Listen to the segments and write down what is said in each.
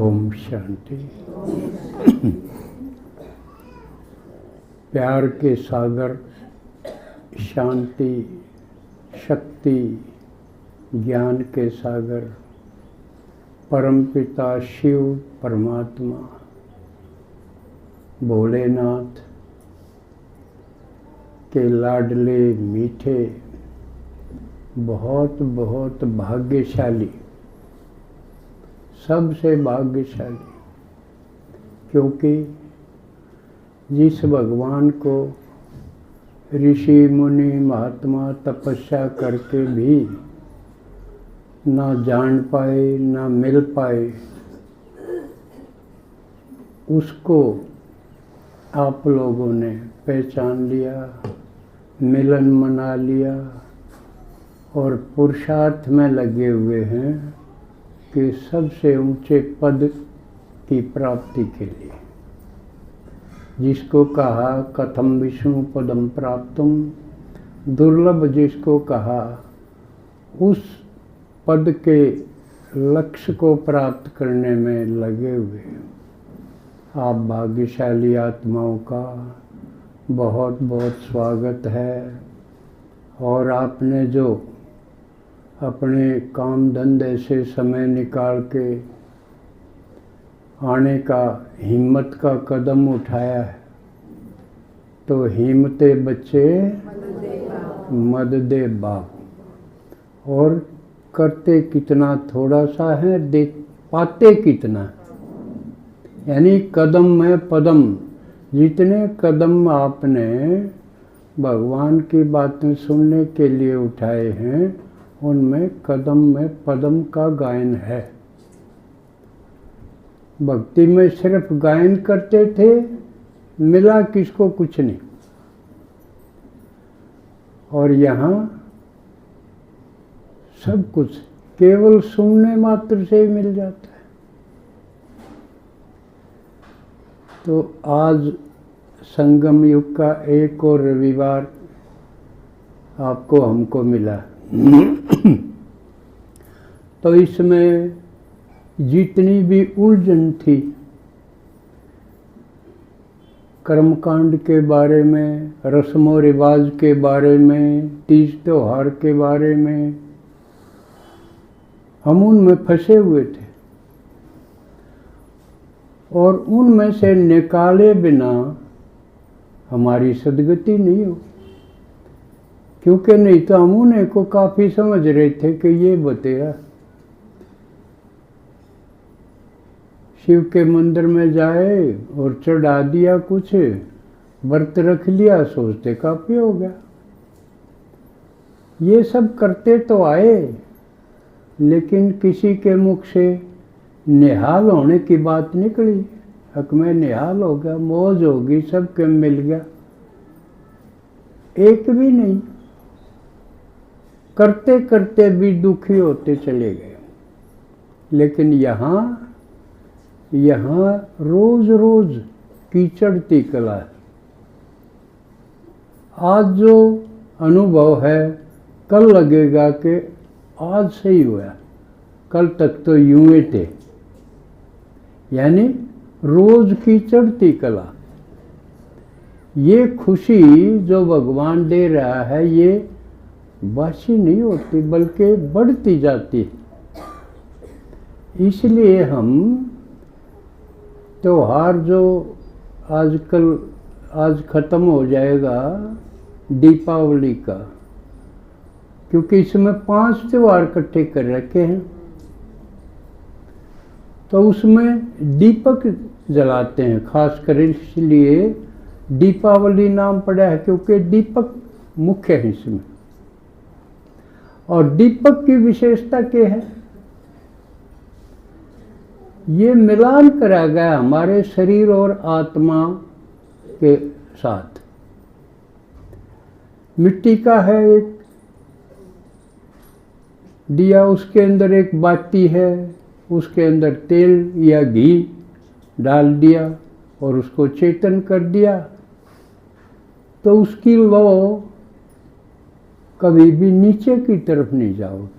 ओम शांति। प्यार के सागर, शांति, शक्ति, ज्ञान के सागर, परमपिता शिव परमात्मा भोलेनाथ के लाडले मीठे, बहुत बहुत भाग्यशाली, सबसे भाग्यशाली, क्योंकि जिस भगवान को ऋषि मुनि महात्मा तपस्या करके भी ना जान पाए ना मिल पाए, उसको आप लोगों ने पहचान लिया, मिलन मना लिया और पुरुषार्थ में लगे हुए हैं कि सबसे ऊंचे पद की प्राप्ति के लिए, जिसको कहा कथम विष्णु पदम प्राप्तुम, दुर्लभ जिसको कहा, उस पद के लक्ष्य को प्राप्त करने में लगे हुए आप भाग्यशाली आत्माओं का बहुत बहुत स्वागत है। और आपने जो अपने काम धंधे से समय निकाल के आने का हिम्मत का कदम उठाया है, तो हिम्मते बच्चे मद दे बाप। और करते कितना थोड़ा सा है, दे पाते कितना, यानी कदम में पदम। जितने कदम आपने भगवान की बातें सुनने के लिए उठाए हैं, उनमें कदम में पदम का गायन है। भक्ति में सिर्फ गायन करते थे, मिला किसको कुछ नहीं। और यहाँ सब कुछ केवल सुनने मात्र से ही मिल जाता है। तो आज संगम युग का एक और रविवार आपको हमको मिला। तो इसमें जितनी भी उलझन थी कर्मकांड के बारे में, रस्मों रिवाज के बारे में, तीज त्योहार के बारे में, हम उनमें फंसे हुए थे और उनमें से निकाले बिना हमारी सदगति नहीं हो। क्योंकि नहीं तो हम उन्हें को काफ़ी समझ रहे थे कि ये बतेरा शिव के मंदिर में जाए और चढ़ा दिया, कुछ व्रत रख लिया, सोचते काफ़ी हो गया। ये सब करते तो आए, लेकिन किसी के मुख से निहाल होने की बात निकली। हक में निहाल हो गया, मौज होगी, सबके मिल गया, एक भी नहीं। करते करते भी दुखी होते चले गए। लेकिन यहाँ रोज रोज कीचड़ती कला है। आज जो अनुभव है, कल लगेगा कि आज सही हुआ, कल तक तो यूं ही थे। यानी रोज कीचड़ती कला। ये खुशी जो भगवान दे रहा है, ये बासी नहीं होती बल्कि बढ़ती जाती है। इसलिए हम त्योहार जो आज ख़त्म हो जाएगा दीपावली का, क्योंकि इसमें 5 त्योहार इकट्ठे कर रखे हैं, तो उसमें दीपक जलाते हैं। खासकर इसलिए दीपावली नाम पड़ा है, क्योंकि दीपक मुख्य है इसमें। और दीपक की विशेषता क्या है? ये मिलान करा गया हमारे शरीर और आत्मा के साथ। मिट्टी का है एक दिया, उसके अंदर एक बाती है, उसके अंदर तेल या घी डाल दिया और उसको चेतन कर दिया, तो उसकी लौ कभी भी नीचे की तरफ नहीं जाओगी।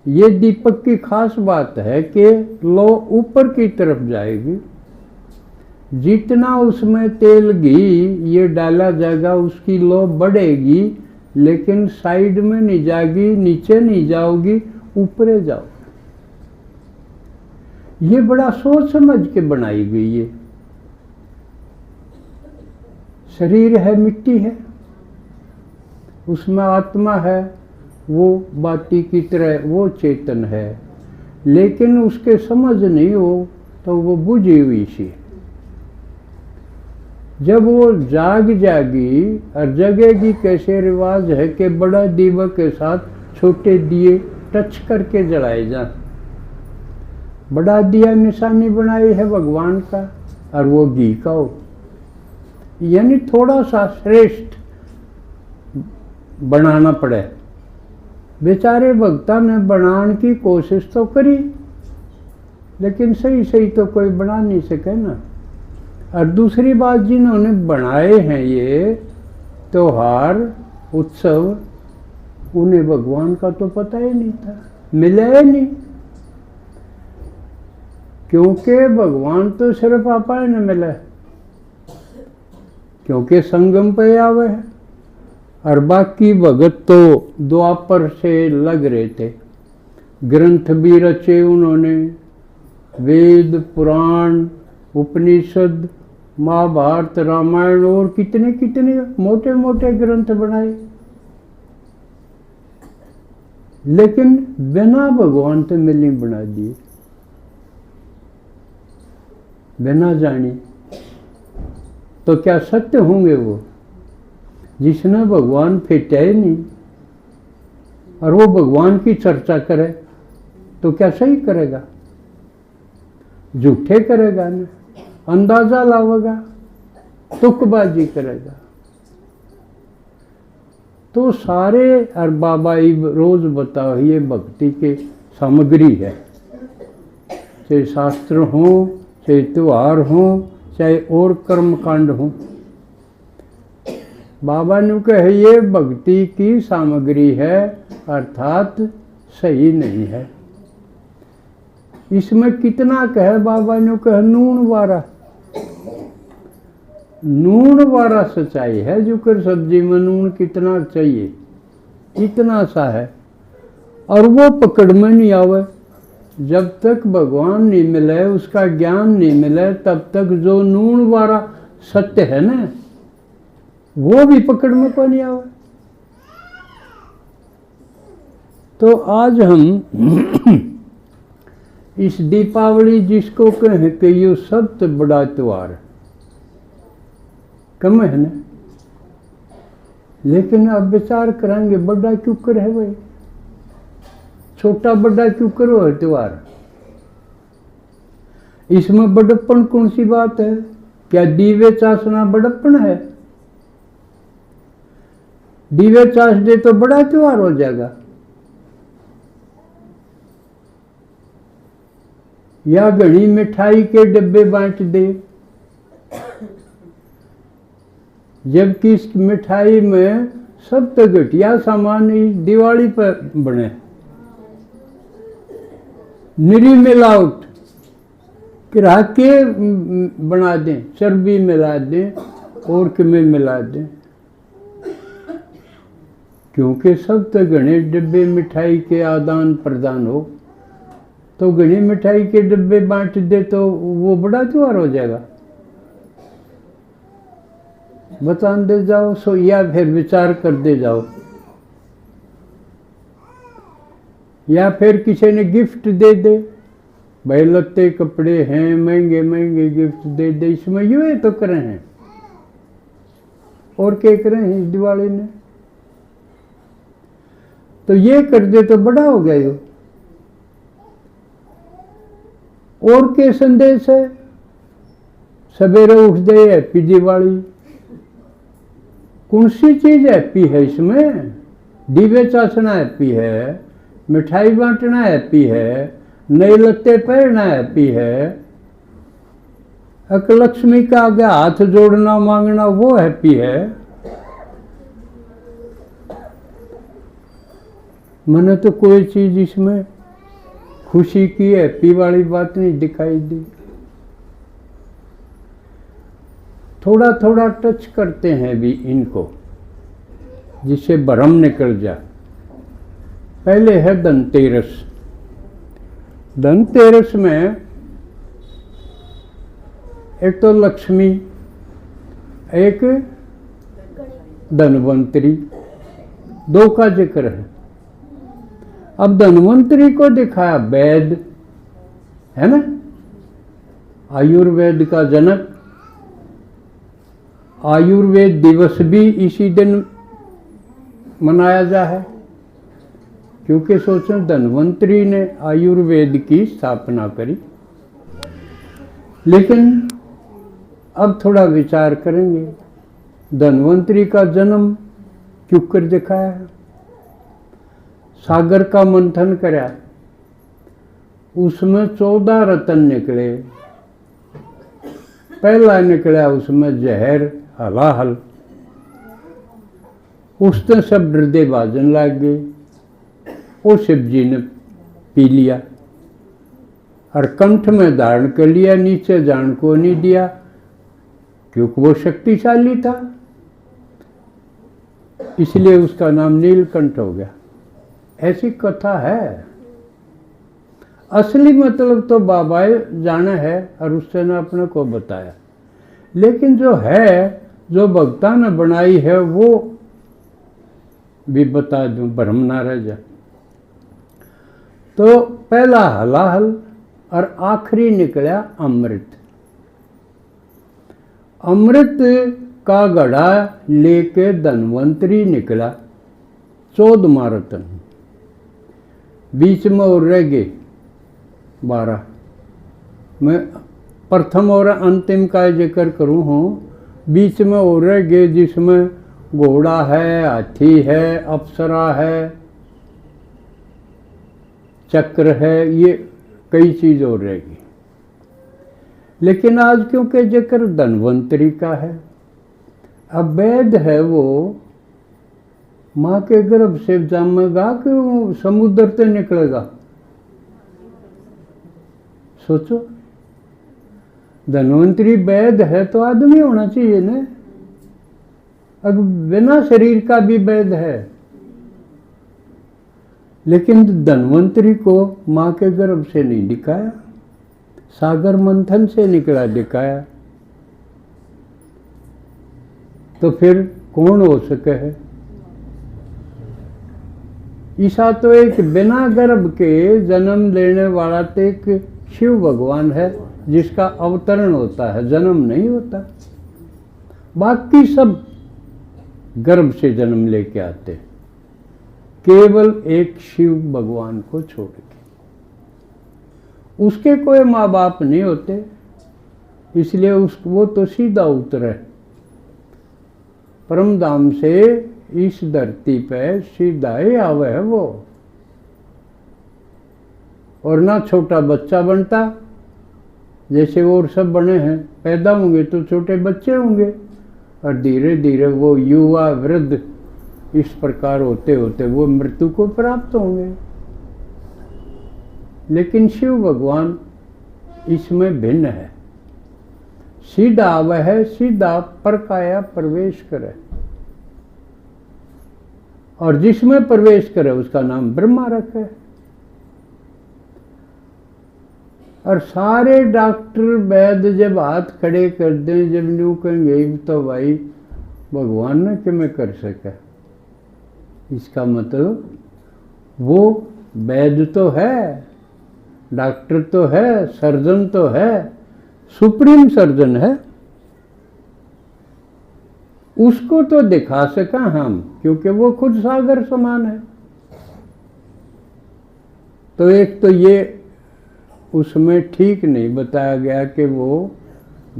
ये दीपक की खास बात है कि लो ऊपर की तरफ जाएगी, जितना उसमें तेल घी ये डाला जाएगा उसकी लो बढ़ेगी, लेकिन साइड में नहीं जाएगी, नीचे नहीं जाओगी, ऊपरे जाओ। ये बड़ा सोच समझ के बनाई गई है। शरीर है, मिट्टी है, उसमें आत्मा है, वो बाती की तरह वो चेतन है, लेकिन उसके समझ नहीं हो तो वो बुझी हुई सी। जब वो जाग जाएगी और जगेगी, कैसे रिवाज है कि बड़ा दीवा के साथ छोटे दिए टच करके जलाए जाए। बड़ा दिया निशानी बनाई है भगवान का, और वो घी का हो, यानी थोड़ा सा श्रेष्ठ बनाना पड़े। बेचारे भक्ता ने बनाने की कोशिश तो करी, लेकिन सही सही तो कोई बना नहीं सके ना। और दूसरी बात, जिन्होंने बनाए हैं ये त्योहार उत्सव, उन्हें भगवान का तो पता ही नहीं था, मिला ही नहीं। क्योंकि भगवान तो सिर्फ आपा ने मिला, क्योंकि संगम पे आवे है, और बाकी भगत तो द्वापर से लग रहे थे। ग्रंथ भी रचे उन्होंने, वेद पुराण उपनिषद महाभारत रामायण और कितने कितने मोटे मोटे ग्रंथ बनाए, लेकिन बिना भगवान से मिली बना दिए, बिना जानी। तो क्या सत्य होंगे वो? जिसने भगवान फेंटा ही नहीं और वो भगवान की चर्चा करे तो क्या सही करेगा? झूठे करेगा ना, अंदाजा लावेगा, तुकबाजी करेगा। तो सारे और बाबा रोज बताओ, ये भक्ति के सामग्री है, चाहे शास्त्र हो, चाहे त्योहार हो, चाहे और कर्मकांड हो। बाबा ने कहे ये भक्ति की सामग्री है, अर्थात सही नहीं है। इसमें कितना कहे बाबा ने कहे नून वारा, नून वारा सच्चाई है। जो कर सब्जी में नून कितना चाहिए, इतना सा है, और वो पकड़ में नहीं आवे। जब तक भगवान नहीं मिले, उसका ज्ञान नहीं मिले, तब तक जो नून वारा सत्य है ना, वो भी पकड़ में को नहीं आवे। तो आज हम इस दीपावली जिसको कहें कि ये सबसे बड़ा त्योहार कम है ना, लेकिन अब विचार करेंगे बड़ा क्यों कर है भाई, छोटा बड़ा क्यों करो है त्योहार? इसमें बड़प्पन कौन सी बात है? क्या दीवे चासना बड़प्पन है? दीवे चास दे तो बड़ा त्योहार हो जाएगा। या घड़ी मिठाई के डब्बे बांट दे, जबकि इस मिठाई में सब तो घटिया सामान इस दिवाली पर बने, निरी मिलावट किरा के बना दें, चर्बी मिला दें और किमें मिला दें, क्योंकि सब तो घने डब्बे मिठाई के आदान प्रदान हो। तो घनी मिठाई के डब्बे बांट दे तो वो बड़ा त्योहार हो जाएगा? बता दे जाओ सो, या फिर विचार कर दे जाओ, या फिर किसी ने गिफ्ट दे दे, भाई लत्ते कपड़े हैं, महंगे महंगे गिफ्ट दे दे। इसमें यूं तो करे हैं, और क्या करें इस दिवाली ने? तो ये कर दे तो बड़ा हो गया यो। और के संदेश है? सवेरे उठ दे हैप्पी दिवाली। कौन सी चीज हैप्पी है इसमें? दीवे चासना हैप्पी है, मिठाई बांटना हैप्पी है, नए लत्ते पहनना हैप्पी है, लक्ष्मी का आगे हाथ जोड़ना मांगना वो हैप्पी है। मैंने तो कोई चीज इसमें खुशी की हैप्पी वाली बात नहीं दिखाई दी। थोड़ा थोड़ा टच करते हैं भी इनको, जिससे भ्रम निकल जाए। पहले है धनतेरस। धनतेरस में एक तो लक्ष्मी, एक धनवंतरी, दो का जिक्र है। अब धनवंतरी को दिखाया वैद, है ना, आयुर्वेद का जनक। आयुर्वेद दिवस भी इसी दिन मनाया जा है, क्योंकि सोचो धनवंतरी ने आयुर्वेद की स्थापना करी। लेकिन अब थोड़ा विचार करेंगे, धनवंतरी का जन्म क्यों कर दिखाया है? सागर का मंथन करा, उसमें 14 रत्न निकले। पहला निकला उसमें जहर हलाहल, उसने सब डरदे बाजन लग गए। वो शिव जी ने पी लिया और कंठ में धारण कर लिया, नीचे जान को नहीं दिया, क्योंकि वो शक्तिशाली था, इसलिए उसका नाम नीलकंठ हो गया। ऐसी कथा है। असली मतलब तो बाबाए जाना है और उससे ने अपने को बताया, लेकिन जो है, जो भक्ता ने बनाई है, वो भी बता दूं, भ्रम ना रह जाए। तो पहला हलाहल और आखिरी निकला अमृत। अमृत का घड़ा लेके धनवंतरी निकला, 14 रत्न, बीच में और रह गए 12। मैं प्रथम और अंतिम का जिक्र करूँ हूँ, बीच में और रह गए जिसमें घोड़ा है, हाथी है, अप्सरा है, चक्र है, ये कई चीज और रहेगी। लेकिन आज क्योंकि जिक्र धनवंतरी का है, अब वैद है वो माँ के गर्भ से जमेगा कि वो समुद्र से निकलेगा? सोचो, धनवंतरी वैद है तो आदमी होना चाहिए ना। अब बिना शरीर का भी वैद है, लेकिन धनवंतरी को माँ के गर्भ से नहीं दिखाया, सागर मंथन से निकला दिखाया। तो फिर कौन हो सके है? ईसा तो एक बिना गर्भ के जन्म लेने वाला तो एक शिव भगवान है, जिसका अवतरण होता है, जन्म नहीं होता। बाकी सब गर्भ से जन्म लेके आते, केवल एक शिव भगवान को छोड़ के। उसके कोई माँ बाप नहीं होते, इसलिए वो तो सीधा उतरे परम धाम से इस धरती पे, सीधा ही आवे है वो। और ना छोटा बच्चा बनता जैसे और सब बने हैं, पैदा होंगे तो छोटे बच्चे होंगे, और धीरे धीरे वो युवा वृद्ध इस प्रकार होते होते वो मृत्यु को प्राप्त होंगे। लेकिन शिव भगवान इसमें भिन्न है, सीधा वह सीधा परकाया प्रवेश करे, और जिसमें प्रवेश करे उसका नाम ब्रह्मा रखे। और सारे डॉक्टर वैद्य जब हाथ खड़े कर दें, जब न्यू कहेंगे तो भाई भगवान ने कि मैं कर सका, इसका मतलब वो वैद्य तो है, डॉक्टर तो है, सर्जन तो है, सुप्रीम सर्जन है, उसको तो दिखा सका हम, क्योंकि वो खुद सागर समान है। तो एक तो ये उसमें ठीक नहीं बताया गया कि वो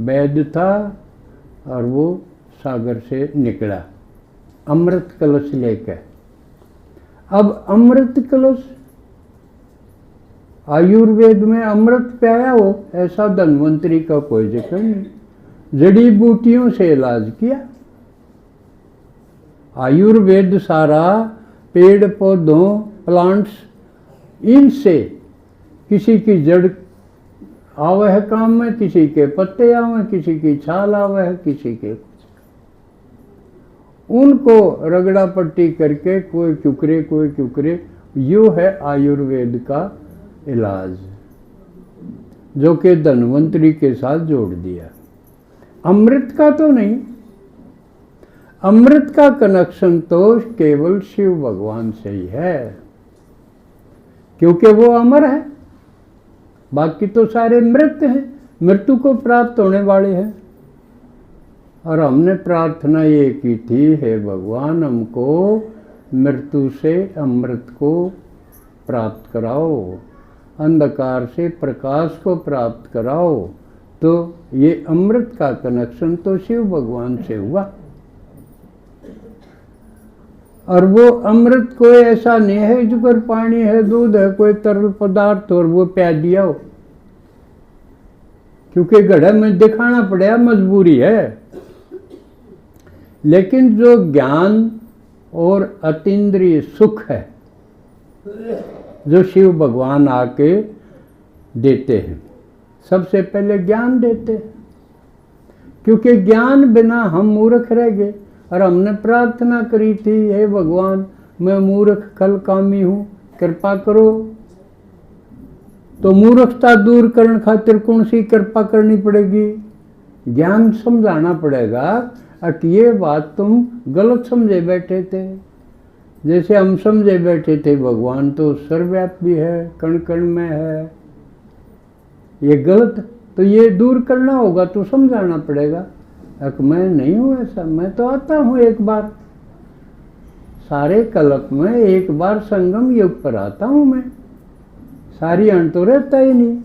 वैद्य था और वो सागर से निकला अमृत कलश लेकर। अब अमृत कलश आयुर्वेद में अमृत प्याया हो, ऐसा धन्वंतरी का कोई जिक्र नहीं। जड़ी बूटियों से इलाज किया। आयुर्वेद सारा पेड़ पौधों प्लांट्स इनसे किसी की जड़ आवे है काम में, किसी के पत्ते आवे, किसी की छाल आवे है, किसी के कुछ। उनको रगड़ा पट्टी करके कोई चुकरे कोई चुकरे, यो है आयुर्वेद का इलाज, जो कि धन्वंतरी के साथ जोड़ दिया। अमृत का तो नहीं, अमृत का कनेक्शन तो केवल शिव भगवान से ही है, क्योंकि वो अमर है, बाकी तो सारे मृत हैं, मृत्यु को प्राप्त होने वाले हैं। और हमने प्रार्थना ये की थी, हे भगवान हमको मृत्यु से अमृत को प्राप्त कराओ, अंधकार से प्रकाश को प्राप्त कराओ। तो ये अमृत का कनेक्शन तो शिव भगवान से हुआ। और वो अमृत कोई ऐसा नहीं है जो कर पानी है, दूध है, कोई तरल पदार्थ और वो प्या दिया हो, क्योंकि घड़े में दिखाना पड़ेगा, मजबूरी है। लेकिन जो ज्ञान और अतीन्द्रिय सुख है, जो शिव भगवान आके देते हैं, सबसे पहले ज्ञान देते हैं, क्योंकि ज्ञान बिना हम मूर्ख रह गए। और हमने प्रार्थना करी थी, हे भगवान मैं मूर्ख कल कामी हूँ, कृपा करो। तो मूर्खता दूर करने खातिर कौन सी कृपा करनी पड़ेगी? ज्ञान समझाना पड़ेगा कि ये बात तुम गलत समझे बैठे थे। जैसे हम समझे बैठे थे भगवान तो सर्वव्यापी है, कण कण में है, ये गलत, तो ये दूर करना होगा, तो समझाना पड़ेगा। मैं नहीं हूँ ऐसा, मैं तो आता हूँ एक बार, सारे कल्प में एक बार संगम युग पर आता हूँ मैं, सारी अण तो रहता ही नहीं।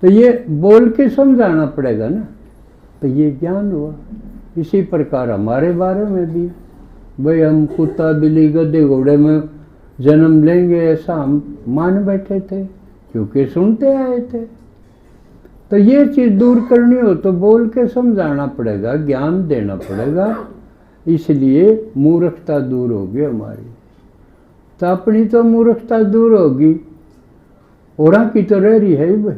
तो ये बोल के समझाना पड़ेगा ना, तो ये ज्ञान हुआ। इसी प्रकार हमारे बारे में भी, भाई हम कुत्ता बिल्ली गधे घोड़े में जन्म लेंगे ऐसा हम मान बैठे थे, क्योंकि सुनते आए थे। तो ये चीज़ दूर करनी हो तो बोल के समझाना पड़ेगा, ज्ञान देना पड़ेगा। इसलिए मूर्खता दूर होगी हमारी, तो अपनी तो मूर्खता दूर होगी, और की तो रह रही है भाई।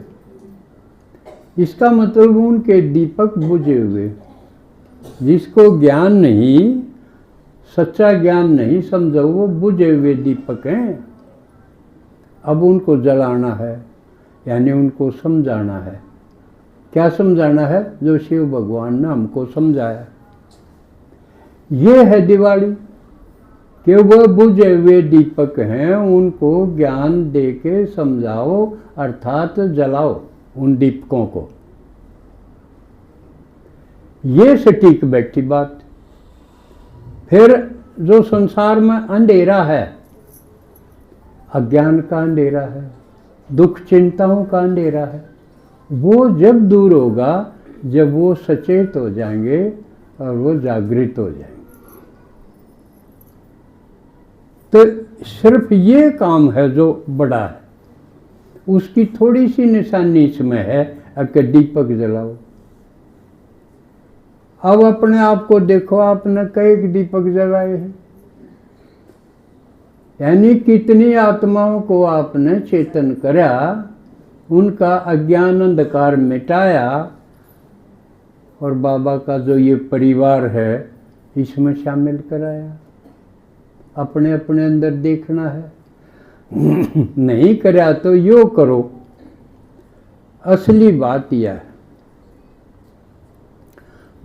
इसका मतलब उनके दीपक बुझे हुए, जिसको ज्ञान नहीं, सच्चा ज्ञान नहीं समझो, वो बुझे हुए दीपक हैं। अब उनको जलाना है, यानी उनको समझाना है। क्या समझाना है? जो शिव भगवान ने हमको समझाया। ये है दिवाली, कि वह बुझे हुए दीपक हैं, उनको ज्ञान दे के समझाओ, अर्थात जलाओ उन दीपकों को। ये सटीक बैठी बात। फिर जो संसार में अंधेरा है, अज्ञान का अंधेरा है, दुख चिंताओं का अंधेरा है, वो जब दूर होगा जब वो सचेत हो जाएंगे और वो जागृत हो जाएंगे। तो सिर्फ ये काम है जो बड़ा है, उसकी थोड़ी सी निशानी इसमें है कि दीपक जलाओ। अब अपने आप को देखो, आपने कई दीपक जलाए हैं, यानी कितनी आत्माओं को आपने चेतन करा, उनका अज्ञान अंधकार मिटाया, और बाबा का जो ये परिवार है इसमें शामिल कराया। अपने अपने अंदर देखना है। नहीं करा तो यो करो। असली बात यह है,